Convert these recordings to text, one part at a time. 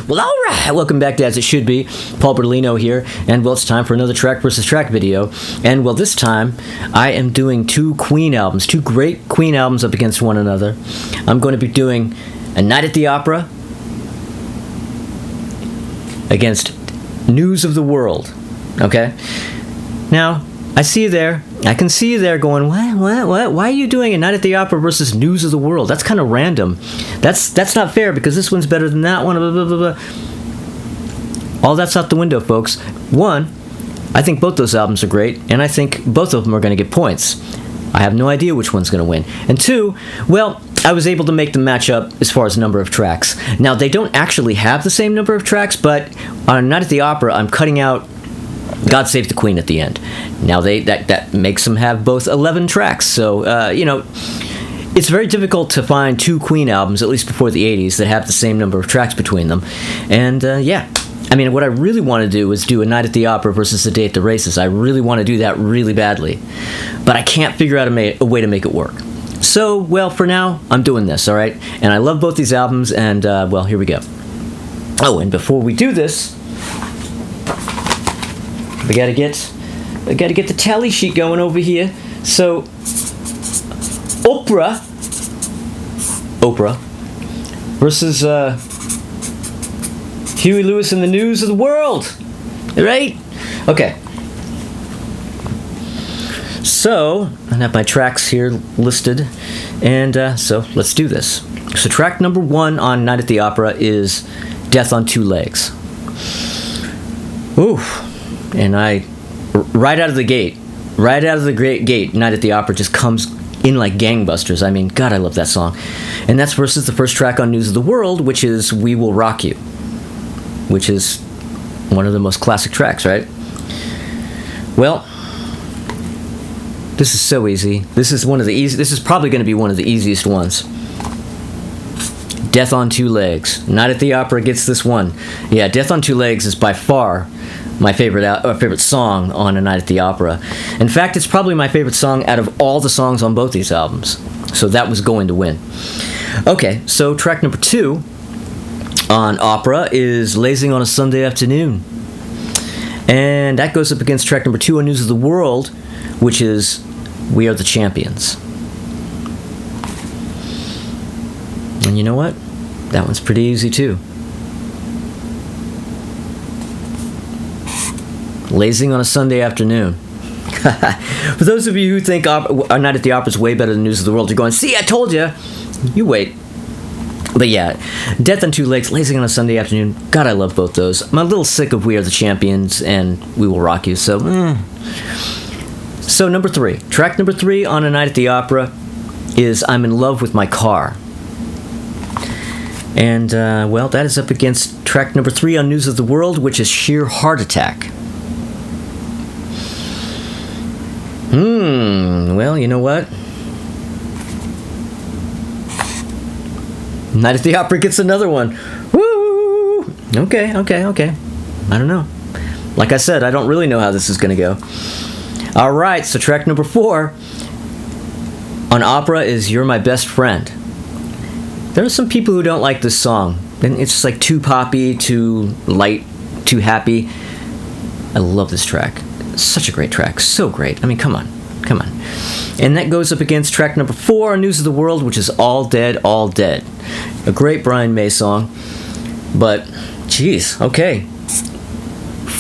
Well, alright, welcome back to As It Should Be. Paul Bertolino here, and well, it's time for another track versus track video. And well, this time, I am doing two Queen albums, two great Queen albums up against one another. I'm going to be doing A Night at the Opera against News of the World, okay? Now, I see you there. I can see you there going, what? Why are you doing A Night at the Opera versus News of the World? That's kind of random. That's not fair because this one's better than that one, blah, blah, blah, blah. All that's out the window, folks. One, I think both those albums are great, and I think both of them are going to get points. I have no idea which one's going to win. And two, well, I was able to make them match up as far as number of tracks. Now, they don't actually have the same number of tracks, but on A Night at the Opera, I'm cutting out God Save the Queen at the end. Now that makes them have both 11 tracks. So it's very difficult to find two Queen albums, at least before the 80s, that have the same number of tracks between them. And I mean, what I really want to do is do A Night at the Opera versus A Day at the Races. I really want to do that really badly, but I can't figure out a way to make it work. So, well, for now, I'm doing this, all right? And I love both these albums, and well, here we go. Oh, and before we do this, I gotta get the tally sheet going over here. So, Oprah versus Huey Lewis and the News of the World, right? Okay. So, I have my tracks here listed, and so let's do this. So, track number 1 on Night at the Opera is Death on Two Legs. Ooh. And right out of the gate, Night at the Opera just comes in like gangbusters. I mean, God, I love that song. And that's versus the first track on News of the World, which is We Will Rock You, which is one of the most classic tracks, right? Well, this is so easy. This is probably going to be one of the easiest ones. Death on Two Legs. Night at the Opera gets this one. Yeah, Death on Two Legs is by far my favorite song on A Night at the Opera. In fact, it's probably my favorite song out of all the songs on both these albums. So that was going to win. Okay, so track number 2 on Opera is Lazing on a Sunday Afternoon. And that goes up against track number 2 on News of the World, which is We Are the Champions. And you know what? That one's pretty easy too. Lazing on a Sunday Afternoon. For those of you who think A Night at the Opera is way better than News of the World, you're going, see, I told you. You wait. But yeah, Death on Two Legs, Lazing on a Sunday Afternoon. God, I love both those. I'm a little sick of We Are the Champions and We Will Rock You, so So number 3. Track number 3 on A Night at the Opera is I'm in Love with My Car. And, well, that is up against track number 3 on News of the World, which is Sheer Heart Attack. Well, you know what? Night at the Opera gets another one. Woo! Okay. I don't know. Like I said, I don't really know how this is going to go. All right, so track number 4 on Opera is You're My Best Friend. There are some people who don't like this song. And it's just like too poppy, too light, too happy. I love this track. It's such a great track. So great. I mean, come on. And that goes up against track number 4 on News of the World, which is All Dead, All Dead. A great Brian May song. But, geez, okay.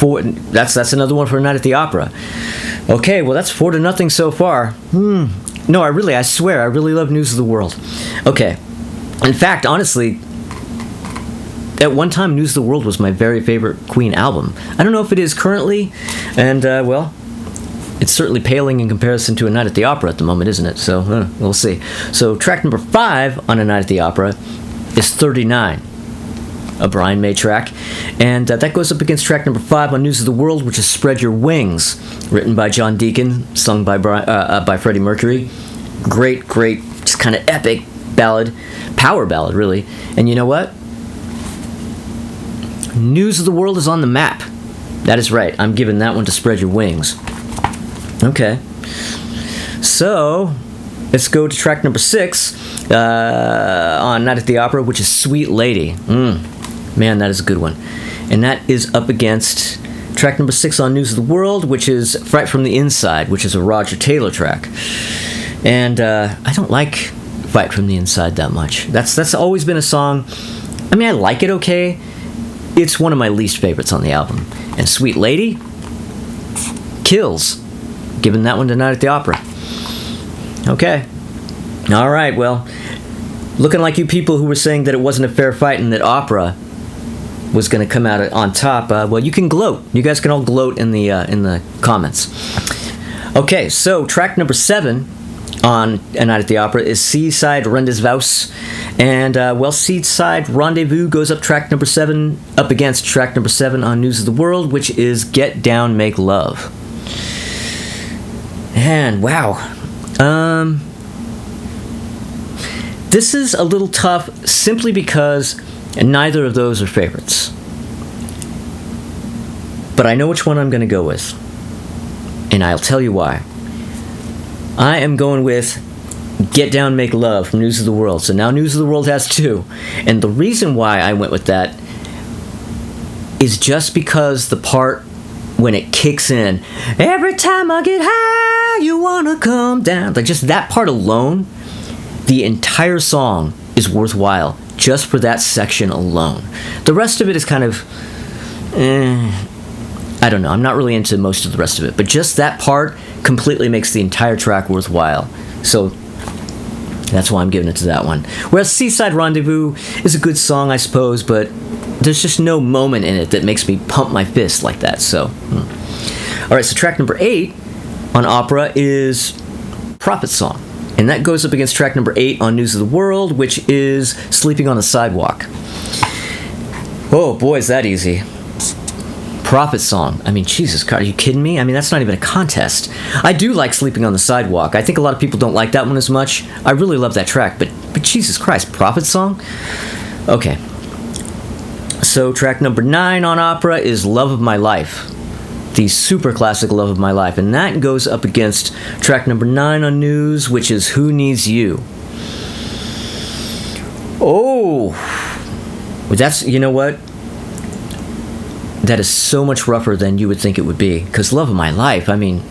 That's another one for A Night at the Opera. Okay, well, that's 4-0 so far. No, I swear, I really love News of the World. Okay. In fact, honestly, at one time, News of the World was my very favorite Queen album. I don't know if it is currently, and, well, it's certainly paling in comparison to A Night at the Opera at the moment, isn't it? So, we'll see. So, track number 5 on A Night at the Opera is 39, a Brian May track, and that goes up against track number 5 on News of the World, which is Spread Your Wings, written by John Deacon, sung by Freddie Mercury. Great, just kind of epic ballad, power ballad, really. And you know what? News of the World is on the map. That is right. I'm giving that one to Spread Your Wings. Okay. So, let's go to track number 6 on Night at the Opera, which is Sweet Lady. Man, that is a good one. And that is up against track number 6 on News of the World, which is Fright from the Inside, which is a Roger Taylor track. And I don't like Fight from the Inside that much. That's always been a song. I mean, I like it okay. It's one of my least favorites on the album. And Sweet Lady kills. Giving that one to Night at the Opera. Okay. All right, well, looking like you people who were saying that it wasn't a fair fight and that opera was going to come out on top, well, you can gloat. You guys can all gloat in the comments. Okay, so track number 7 on A Night at the Opera is Seaside Rendezvous. And, well, Seaside Rendezvous goes up up against track number 7 on News of the World, which is Get Down, Make Love. And, wow. This is a little tough simply because neither of those are favorites. But I know which one I'm going to go with. And I'll tell you why. I am going with Get Down, Make Love from News of the World. So now News of the World has 2. And the reason why I went with that is just because the part when it kicks in, every time I get high, you want to come down. Like, just that part alone, the entire song is worthwhile just for that section alone. The rest of it is kind of, I don't know. I'm not really into most of the rest of it. But just that part completely makes the entire track worthwhile. So that's why I'm giving it to that one. Whereas Seaside Rendezvous is a good song, I suppose, but there's just no moment in it that makes me pump my fist like that. So, all right, so track number 8 on opera is Prophet Song. And that goes up against track number 8 on News of the World, which is Sleeping on the Sidewalk. Oh, boy, is that easy. Prophet Song. I mean, Jesus Christ, are you kidding me? I mean, that's not even a contest. I do like Sleeping on the Sidewalk. I think a lot of people don't like that one as much. I really love that track, but Jesus Christ, Prophet Song? Okay. So track number 9 on opera is Love of My Life. The super classic Love of My Life. And that goes up against track number 9 on News, which is Who Needs You? Oh. That's, you know what? That is so much rougher than you would think it would be. Because Love of My Life, I mean,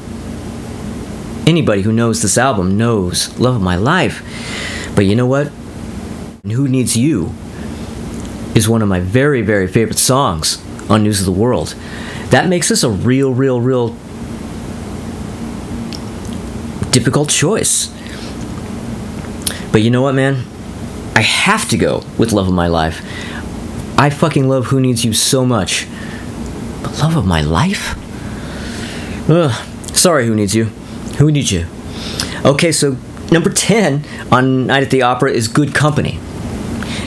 anybody who knows this album knows Love of My Life. But you know what? Who Needs You is one of my very, very favorite songs on News of the World. That makes this a real difficult choice. But you know what, man? I have to go with Love of My Life. I fucking love Who Needs You so much. But Love of My Life? Ugh. Sorry, Who Needs You? Who Needs You? Okay, so number 10 on Night at the Opera is Good Company.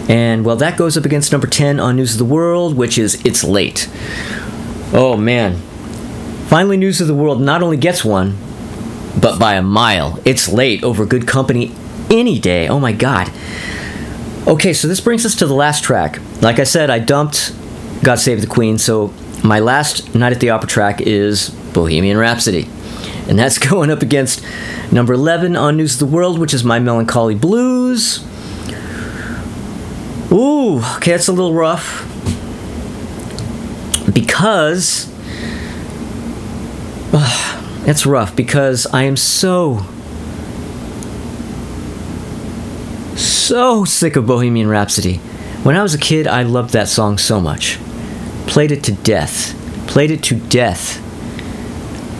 And, well, that goes up against number 10 on News of the World, which is It's Late. Oh, man. Finally, News of the World not only gets one, but by a mile. It's Late over Good Company any day. Oh, my God. Okay, so this brings us to the last track. Like I said, I dumped God Save the Queen, so my last Night at the Opera track is Bohemian Rhapsody. And that's going up against number 11 on News of the World, which is My Melancholy Blues. Ooh, okay, that's a little rough. Because... it's rough, because I am so sick of Bohemian Rhapsody. When I was a kid, I loved that song so much. Played it to death.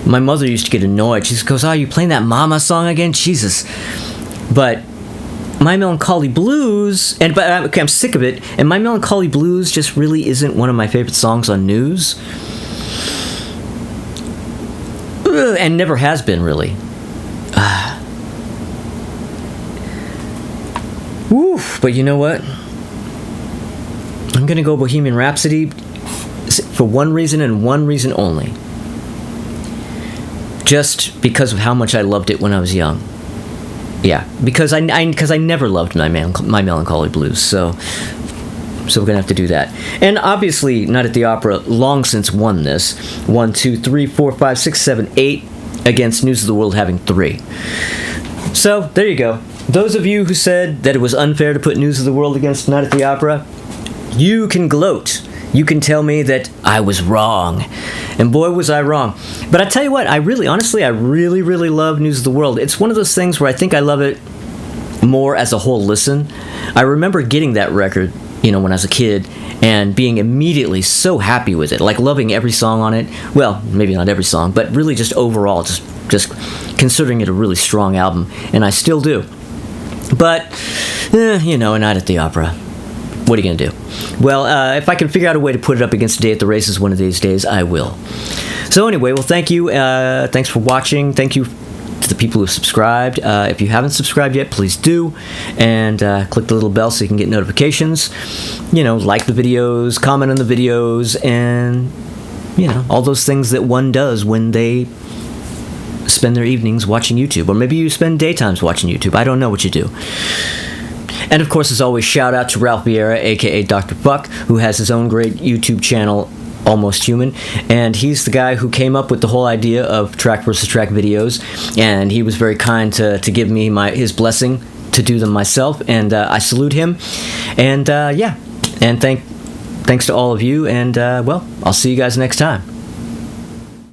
My mother used to get annoyed. She goes, "Oh, you playing that Mama song again? Jesus." But My Melancholy Blues, okay, I'm sick of it, and My Melancholy Blues just really isn't one of my favorite songs on News. And never has been, really. Oof, but you know what? I'm going to go Bohemian Rhapsody for one reason and one reason only. Just because of how much I loved it when I was young. Yeah, because I never loved My Melancholy Blues, so we're gonna have to do that. And obviously, Night at the Opera long since won this. 1, 2, 3, 4, 5, 6, 7, 8 against News of the World having 3. So there you go. Those of you who said that it was unfair to put News of the World against Night at the Opera, you can gloat. You can tell me that I was wrong. And boy, was I wrong. But I tell you what, honestly, I really, really love News of the World. It's one of those things where I think I love it more as a whole listen. I remember getting that record, when I was a kid, and being immediately so happy with it, like loving every song on it. Well, maybe not every song, but really just overall, just considering it a really strong album, and I still do. But, A Night at the Opera. What are you going to do? Well, if I can figure out a way to put it up against A Day at the Races one of these days, I will. So anyway, well, thank you. Thanks for watching. Thank you to the people who have subscribed. If you haven't subscribed yet, please do. And click the little bell so you can get notifications. Like the videos, comment on the videos, and, all those things that one does when they spend their evenings watching YouTube. Or maybe you spend daytimes watching YouTube. I don't know what you do. And of course, as always, shout out to Ralph Vieira, aka Dr. Buck, who has his own great YouTube channel, Almost Human, and he's the guy who came up with the whole idea of track versus track videos, and he was very kind to give me his blessing to do them myself, and I salute him. And and thanks to all of you, and well, I'll see you guys next time.